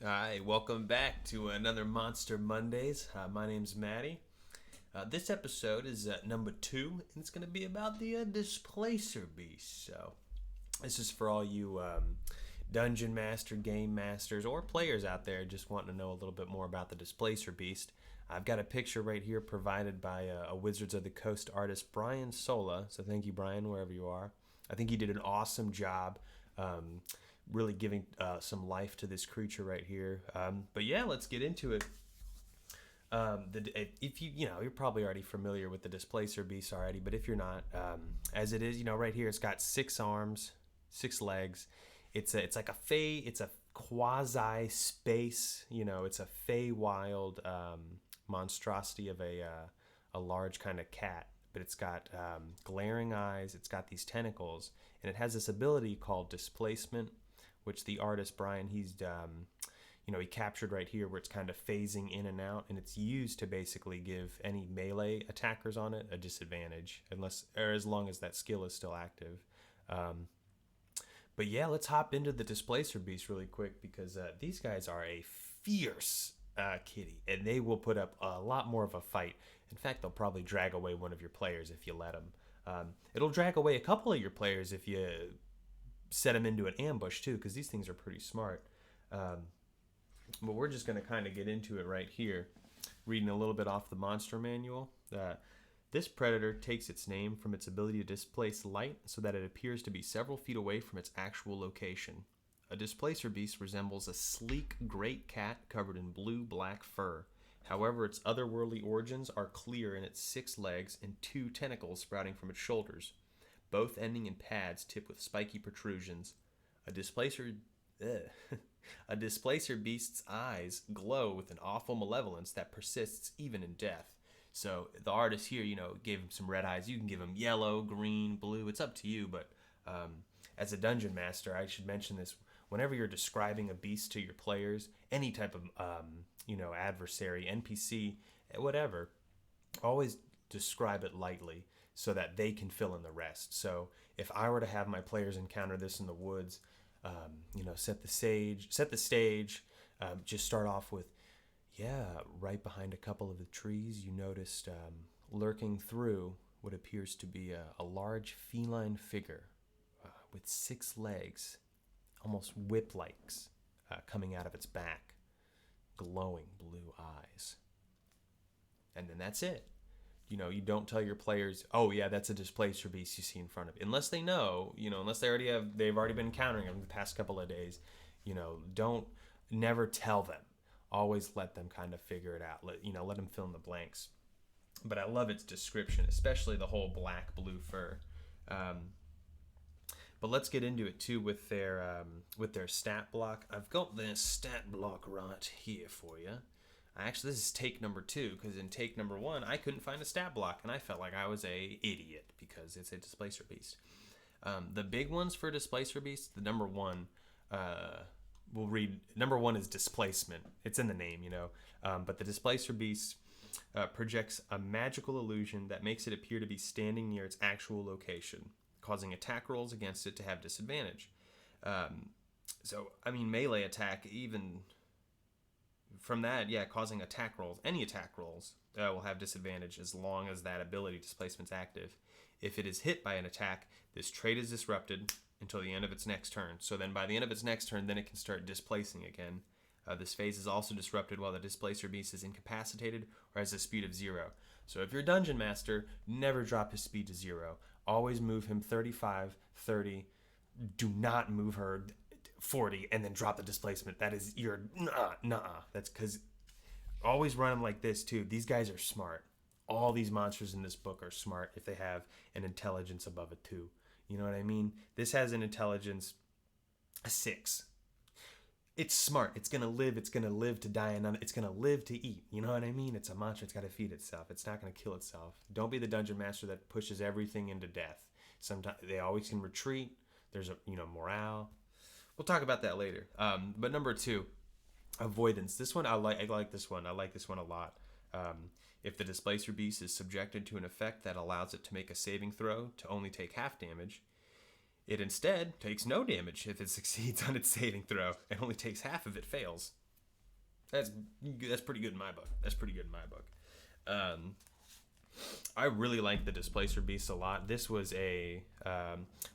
Hi, welcome back to another Monster Mondays. My name's Maddie. This episode is number 2, and it's going to be about the Displacer Beast. So, this is for all you dungeon master, game masters, or players out there just wanting to know a little bit more about the Displacer Beast. I've got a picture right here provided by a Wizards of the Coast artist, Brian Sola. So, thank you, Brian, wherever you are. I think he did an awesome job. Really giving some life to this creature right here. But yeah, let's get into it. If you're probably already familiar with the Displacer Beast already, but if you're not, as it is, right here, it's got 6 arms, 6 legs. It's like it's a quasi space. It's a Fey-wild monstrosity of a large kind of cat. But it's got glaring eyes. It's got these tentacles, and it has this ability called displacement, which the artist Brian, he captured right here, where it's kind of phasing in and out, and it's used to basically give any melee attackers on it a disadvantage, as long as that skill is still active. But yeah, let's hop into the Displacer Beast really quick, because these guys are a fierce kitty, and they will put up a lot more of a fight. In fact, they'll probably drag away one of your players if you let them. It'll drag away a couple of your players if you set them into an ambush too, because these things are pretty smart. But we're just going to kind of get into it right here, reading a little bit off the monster manual. This predator takes its name from its ability to displace light so that it appears to be several feet away from its actual location. A displacer beast resembles a sleek great cat covered in blue-black fur. However, its otherworldly origins are clear in its 6 legs and 2 tentacles sprouting from its shoulders, both ending in pads tipped with spiky protrusions. A displacer beast's eyes glow with an awful malevolence that persists even in death. So the artist here, gave him some red eyes. You can give him yellow, green, blue. It's up to you. But as a dungeon master, I should mention this. Whenever you're describing a beast to your players, any type of adversary, NPC, whatever, always describe it lightly, so that they can fill in the rest. So if I were to have my players encounter this in the woods, set the stage, just start off with, right behind a couple of the trees, you noticed lurking through what appears to be a large feline figure with 6 legs, almost whip-like, coming out of its back, glowing blue eyes. And then that's it. You don't tell your players, oh yeah, that's a Displacer Beast you see in front of you. Unless they know, unless they've already been encountering them the past couple of days, never tell them. Always let them kind of figure it out. Let them fill in the blanks. But I love its description, especially the whole black-blue fur. But let's get into it too with their stat block. I've got the stat block right here for you. Actually, this is take number 2, because in take number 1, I couldn't find a stat block, and I felt like I was a idiot because it's a Displacer Beast. The big ones for Displacer Beast, the number 1, we'll read. Number 1 is displacement. It's in the name, but the Displacer Beast projects a magical illusion that makes it appear to be standing near its actual location, causing attack rolls against it to have disadvantage. Melee attack, even from that, causing attack rolls. Any attack rolls will have disadvantage as long as that ability displacement's active. If it is hit by an attack, this trait is disrupted until the end of its next turn. So then by the end of its next turn, then it can start displacing again. This phase is also disrupted while the Displacer Beast is incapacitated or has a speed of 0. So if you're a Dungeon Master, never drop his speed to 0. Always move him 35, 30. Do not move her 40 and then drop the displacement. That is your nuh-uh. That's because always run them like this too. These guys are smart. All these monsters in this book are smart if they have an intelligence above a 2. You know what I mean? This has an intelligence a 6. It's smart. It's gonna live. It's gonna live to die, and it's gonna live to eat. You know what I mean? It's a monster. It's got to feed itself. It's not gonna kill itself. Don't be the dungeon master that pushes everything into death. Sometimes they always can retreat. There's morale. We'll talk about that later. But number 2, avoidance. This one I like this one. I like this one a lot. If the Displacer Beast is subjected to an effect that allows it to make a saving throw to only take half damage, it instead takes no damage if it succeeds on its saving throw and only takes half if it fails. That's pretty good in my book. That's pretty good in my book. Um, I really like the Displacer Beast a lot. This was this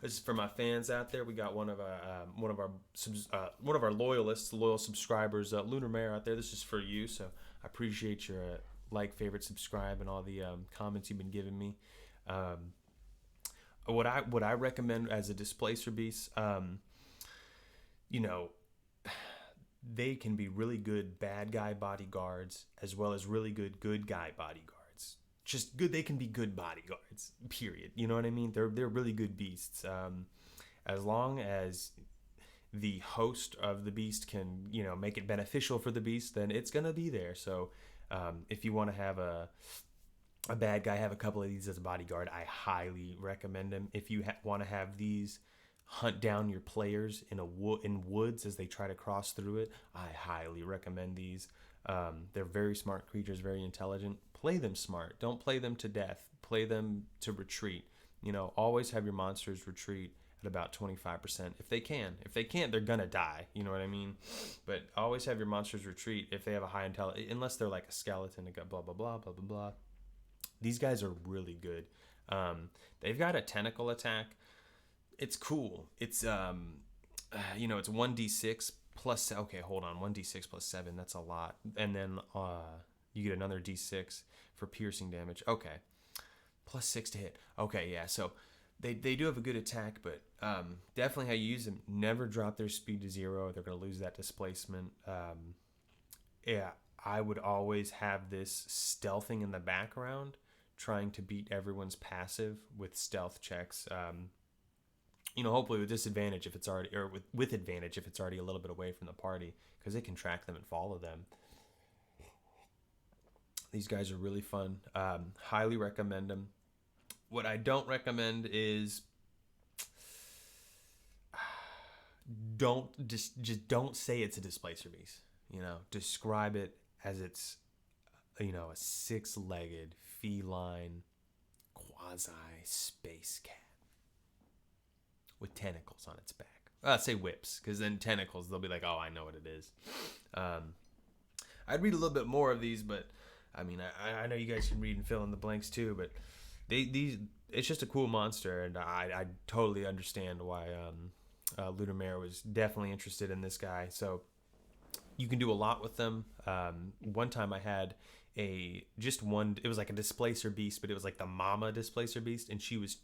is for my fans out there. We got one of our loyalists, loyal subscribers, Lunar Mare out there. This is for you, so I appreciate your like, favorite, subscribe, and all the comments you've been giving me. What I recommend as a Displacer Beast, you know, they can be really good bad guy bodyguards as well as really good guy bodyguards. Just good. They can be good bodyguards. Period. You know what I mean? They're really good beasts. As long as the host of the beast can, make it beneficial for the beast, then it's gonna be there. So if you want to have a bad guy have a couple of these as a bodyguard, I highly recommend them. If you want to have these hunt down your players in woods as they try to cross through it, I highly recommend these. They're very smart creatures, very intelligent. Play them smart. Don't play them to death. Play them to retreat. Always have your monsters retreat at about 25% if they can. If they can't, they're gonna die. You know what I mean? But always have your monsters retreat if they have a high intelligence, unless they're like a skeleton and got blah blah blah blah blah blah. These guys are really good. They've got a tentacle attack. It's cool. It's it's 1d6 plus. Okay, hold on. 1d6 plus 7. That's a lot. And then you get another d6 for piercing damage. Okay, plus 6 to hit. Okay, yeah. So they do have a good attack, but definitely how you use them. Never drop their speed to 0. They're gonna lose that displacement. Yeah, I would always have this stealthing in the background, trying to beat everyone's passive with stealth checks. Hopefully with disadvantage if it's already, or with advantage if it's already a little bit away from the party, because it can track them and follow them. These guys are really fun. Highly recommend them. What I don't recommend is just don't say it's a Displacer Beast. Describe it as it's a 6-legged feline quasi space cat with tentacles on its back. I'd say whips, because then tentacles, they'll be like, oh, I know what it is. I'd read a little bit more of these, but I mean, I know you guys can read and fill in the blanks too, but it's just a cool monster, and I totally understand why Lunar Mare was definitely interested in this guy. So you can do a lot with them. One time I had it was like a Displacer Beast, but it was like the mama Displacer Beast, and she was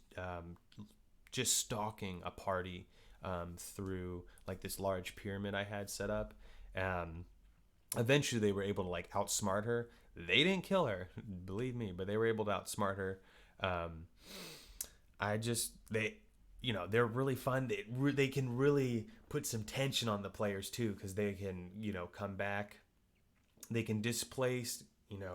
just stalking a party through like this large pyramid I had set up. Eventually they were able to like outsmart her. They didn't kill her, believe me, but they were able to outsmart her. They're really fun. They can really put some tension on the players too, because they can, come back. They can displace,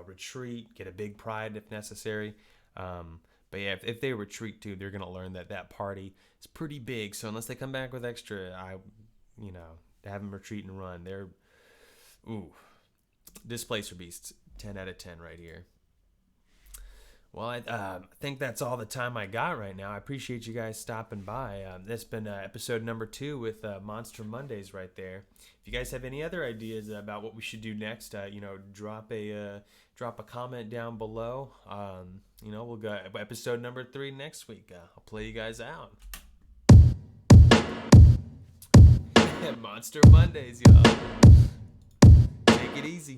retreat, get a big pride if necessary. But yeah, if they retreat too, they're going to learn that party is pretty big. So unless they come back with extra, have them retreat and run. Displacer Beasts, 10 out of 10 right here. Well, I think that's all the time I got right now. I appreciate you guys stopping by. That's been episode number 2 with Monster Mondays right there. If you guys have any other ideas about what we should do next, drop a comment down below. We'll go episode number 3 next week. I'll play you guys out. Monster Mondays, y'all. Take it easy.